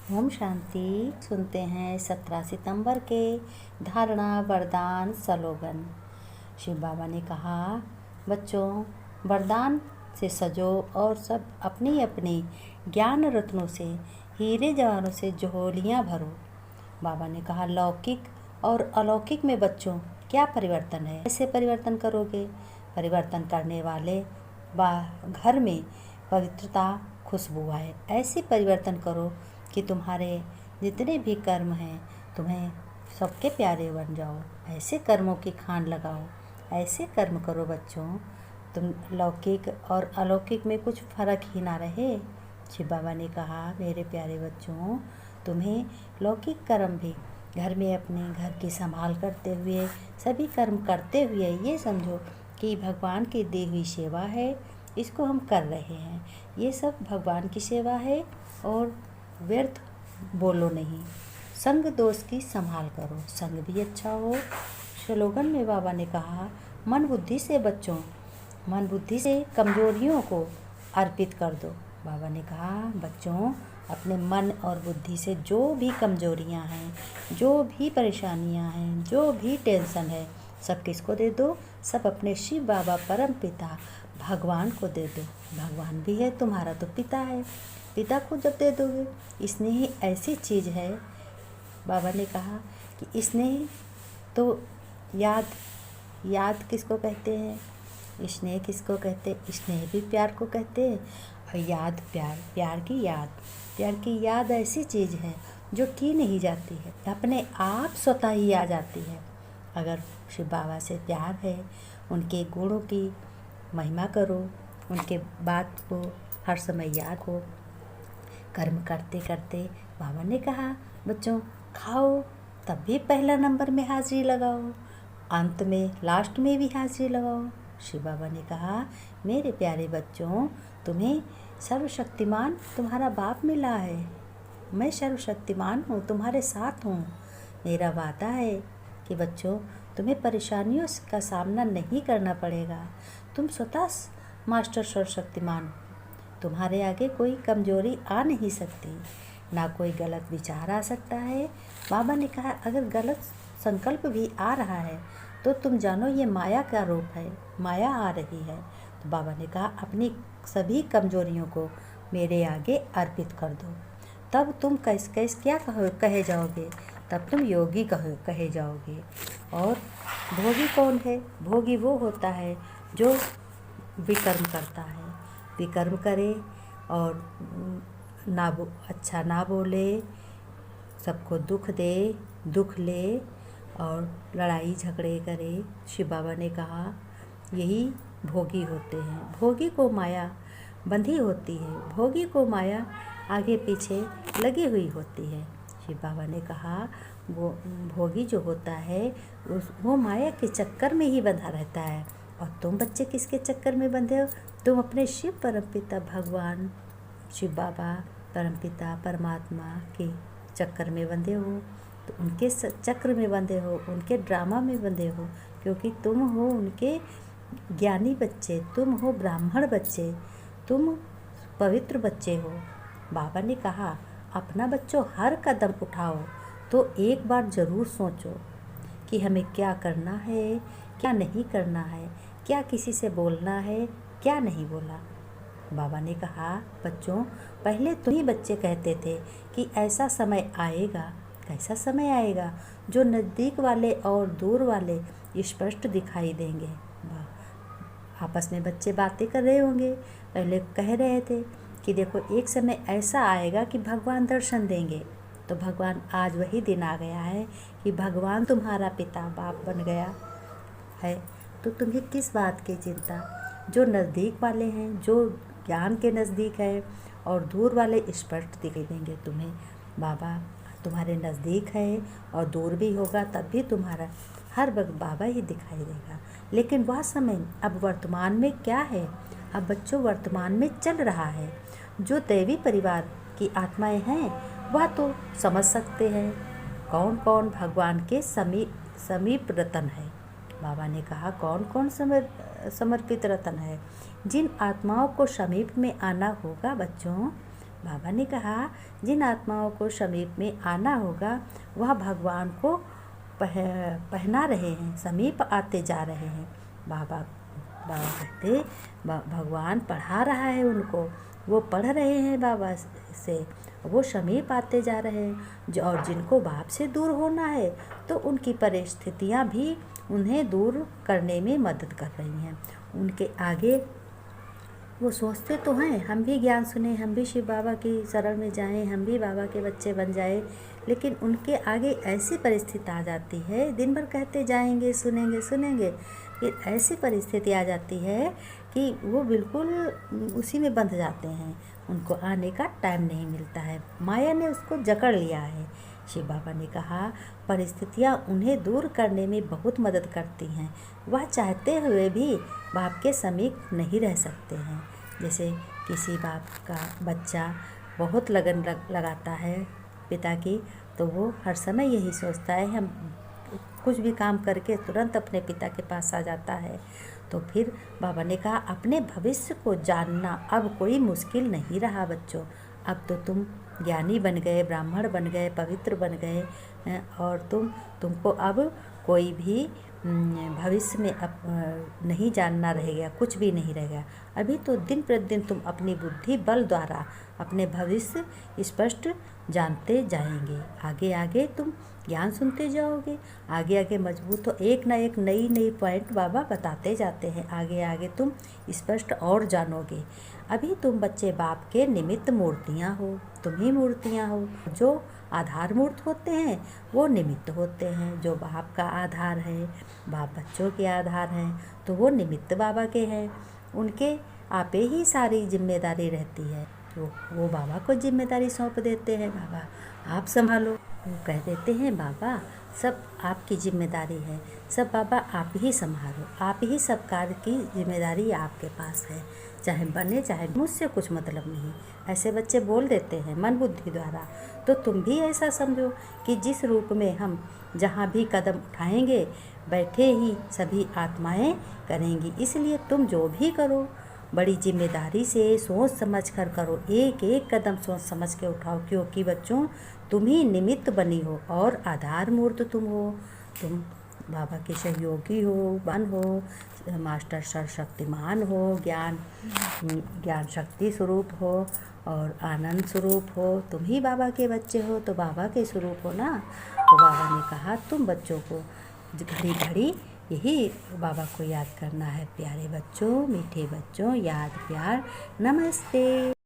ओम शांति। सुनते हैं 17 सितंबर के धारणा वरदान स्लोगन। शिव बाबा ने कहा, बच्चों वरदान से सजो और सब अपनी अपनी ज्ञान रत्नों से हीरे जवाहरों से झोलियाँ भरो। बाबा ने कहा, लौकिक और अलौकिक में बच्चों क्या परिवर्तन है, कैसे परिवर्तन करोगे? परिवर्तन करने वाले घर में पवित्रता खुशबू आए। ऐसे परिवर्तन करो कि तुम्हारे जितने भी कर्म हैं तुम्हें सबके प्यारे बन जाओ। ऐसे कर्मों की खान लगाओ, ऐसे कर्म करो बच्चों, तुम लौकिक और अलौकिक में कुछ फर्क ही ना रहे। शिव बाबा ने कहा, मेरे प्यारे बच्चों, तुम्हें लौकिक कर्म भी घर में अपने घर की संभाल करते हुए, सभी कर्म करते हुए ये समझो कि भगवान की दी हुई सेवा है, इसको हम कर रहे हैं। ये सब भगवान की सेवा है और व्यर्थ बोलो नहीं। संग दोष की संभाल करो, संग भी अच्छा हो। स्लोगन में बाबा ने कहा, मन बुद्धि से बच्चों, मन बुद्धि से कमजोरियों को अर्पित कर दो। बाबा ने कहा, बच्चों अपने मन और बुद्धि से जो भी कमजोरियां हैं, जो भी परेशानियां हैं, जो भी टेंशन है, सब किसको दे दो? सब अपने शिव बाबा परम पिता भगवान को दे दो। भगवान भी है, तुम्हारा तो पिता है, पिता को जब दे दोगे। स्नेह ऐसी चीज़ है, बाबा ने कहा कि स्नेह तो याद किसको कहते हैं? स्नेह किसको कहते हैं? स्नेह भी प्यार को कहते हैं और याद प्यार की याद ऐसी चीज़ है जो की नहीं जाती है, अपने आप स्वतः ही आ जाती है। अगर शिव बाबा से प्यार है, उनके गुणों की महिमा करो, उनके बात को हर समय याद हो। कर्म करते करते बाबा ने कहा, बच्चों खाओ तब भी पहला नंबर में हाजिरी लगाओ, अंत में लास्ट में भी हाजिरी लगाओ। शिव बाबा ने कहा, मेरे प्यारे बच्चों, तुम्हें सर्वशक्तिमान तुम्हारा बाप मिला है। मैं सर्वशक्तिमान हूँ, तुम्हारे साथ हूँ। मेरा वादा है कि बच्चों तुम्हें परेशानियों का सामना नहीं करना पड़ेगा। तुम स्वतः मास्टर सर्वशक्तिमान, तुम्हारे आगे कोई कमजोरी आ नहीं सकती, ना कोई गलत विचार आ सकता है। बाबा ने कहा, अगर गलत संकल्प भी आ रहा है तो तुम जानो ये माया का रूप है, माया आ रही है। तो बाबा ने कहा, अपनी सभी कमजोरियों को मेरे आगे अर्पित कर दो, तब तुम क्या कहे जाओगे? तब तुम योगी कहे जाओगे। और भोगी कौन है? भोगी वो होता है जो विकर्म करता है, विकर्म करे और अच्छा ना बोले, सबको दुख दे, दुख ले और लड़ाई झगड़े करे। शिव बाबा ने कहा, यही भोगी होते हैं। भोगी को माया बंधी होती है, भोगी को माया आगे पीछे लगी हुई होती है। शिव बाबा ने कहा, वो भोगी जो होता है वो माया के चक्कर में ही बंधा रहता है। और तुम बच्चे किसके चक्कर में बंधे हो? तुम अपने शिव परमपिता भगवान शिव बाबा परमपिता परमात्मा के चक्कर में बंधे हो। तो उनके चक्र में बंधे हो, उनके ड्रामा में बंधे हो, क्योंकि तुम हो उनके ज्ञानी बच्चे, तुम हो ब्राह्मण बच्चे, तुम पवित्र बच्चे हो। बाबा ने कहा, अपना बच्चों हर कदम उठाओ तो एक बार ज़रूर सोचो कि हमें क्या करना है, क्या नहीं करना है, क्या किसी से बोलना है, क्या नहीं बोला। बाबा ने कहा, बच्चों पहले तुम ही बच्चे कहते थे कि ऐसा समय आएगा। कैसा समय आएगा? जो नज़दीक वाले और दूर वाले स्पष्ट दिखाई देंगे। आपस में बच्चे बातें कर रहे होंगे, पहले कह रहे थे कि देखो एक समय ऐसा आएगा कि भगवान दर्शन देंगे। तो भगवान आज वही दिन आ गया है कि भगवान तुम्हारा पिता बाप बन गया है। तो तुम्हें किस बात की चिंता? जो नज़दीक वाले हैं, जो ज्ञान के नज़दीक है, और दूर वाले स्पष्ट दिखाई देंगे तुम्हें। बाबा तुम्हारे नज़दीक है और दूर भी होगा, तब भी तुम्हारा हर वक्त बाबा ही दिखाई देगा। लेकिन वह समय अब वर्तमान में क्या है? अब बच्चों वर्तमान में चल रहा है। जो दैवी परिवार की आत्माएं हैं वह तो समझ सकते हैं कौन कौन भगवान के समीप रतन है। बाबा ने कहा, कौन कौन समर्पित रतन है? जिन आत्माओं को समीप में आना होगा बच्चों, बाबा ने कहा, जिन आत्माओं को समीप में आना होगा वह भगवान को पहना रहे हैं, समीप आते जा रहे हैं। बाबा कहते भगवान पढ़ा रहा है उनको, वो पढ़ रहे हैं बाबा से, वो समीप आते जा रहे हैं। और जिनको बाप से दूर होना है तो उनकी परिस्थितियाँ भी उन्हें दूर करने में मदद कर रही हैं। उनके आगे वो सोचते तो हैं हम भी ज्ञान सुने, हम भी शिव बाबा की शरण में जाएं, हम भी बाबा के बच्चे बन जाएं, लेकिन उनके आगे ऐसी परिस्थिति आ जाती है, दिन भर कहते जाएंगे सुनेंगे सुनेंगे, फिर ऐसी परिस्थिति आ जाती है कि वो बिल्कुल उसी में बंध जाते हैं, उनको आने का टाइम नहीं मिलता है। माया ने उसको जकड़ लिया है। शिव बाबा ने कहा, परिस्थितियाँ उन्हें दूर करने में बहुत मदद करती हैं। वह चाहते हुए भी बाप के समीप नहीं रह सकते हैं। जैसे किसी बाप का बच्चा बहुत लगन लगाता है पिता की, तो वो हर समय यही सोचता है, हम कुछ भी काम करके तुरंत अपने पिता के पास आ जाता है। तो फिर बाबा ने कहा, अपने भविष्य को जानना अब कोई मुश्किल नहीं रहा बच्चों। अब तो तुम ज्ञानी बन गए, ब्राह्मण बन गए, पवित्र बन गए, और तुमको अब कोई भी भविष्य में अब नहीं जानना रहेगा, कुछ भी नहीं रहेगा। अभी तो दिन प्रतिदिन तुम अपनी बुद्धि बल द्वारा अपने भविष्य स्पष्ट जानते जाएंगे। आगे आगे तुम ज्ञान सुनते जाओगे, आगे आगे मजबूत हो, एक ना एक नई नई पॉइंट बाबा बताते जाते हैं। आगे आगे तुम स्पष्ट और जानोगे। अभी तुम बच्चे बाप के निमित्त मूर्तियाँ हो, तुम ही मूर्तियाँ हो। जो आधार मूर्त होते हैं वो निमित्त होते हैं। जो बाप का आधार है, बाप बच्चों के आधार हैं, तो वो निमित्त बाबा के हैं। उनके आपे ही सारी जिम्मेदारी रहती है, तो वो बाबा को जिम्मेदारी सौंप देते हैं, बाबा आप संभालो। वो कह देते हैं, बाबा सब आपकी जिम्मेदारी है, सब बाबा आप ही संभालो, आप ही सब कार्य की जिम्मेदारी आपके पास है, चाहे बने चाहे, मुझसे कुछ मतलब नहीं। ऐसे बच्चे बोल देते हैं मन बुद्धि द्वारा। तो तुम भी ऐसा समझो कि जिस रूप में हम जहाँ भी कदम उठाएंगे, बैठे ही सभी आत्माएं करेंगी। इसलिए तुम जो भी करो बड़ी जिम्मेदारी से सोच समझ कर करो, एक एक कदम सोच समझ के उठाओ, क्योंकि बच्चों तुम ही निमित्त बनी हो और आधार मूर्त तुम हो। तुम बाबा के सहयोगी हो, बन हो, मास्टर सर्वशक्तिमान हो, ज्ञान शक्ति स्वरूप हो और आनंद स्वरूप हो। तुम ही बाबा के बच्चे हो, तो बाबा के स्वरूप हो ना। तो बाबा ने कहा, तुम बच्चों को घड़ी घड़ी यही बाबा को याद करना है। प्यारे बच्चों, मीठे बच्चों, याद प्यार, नमस्ते।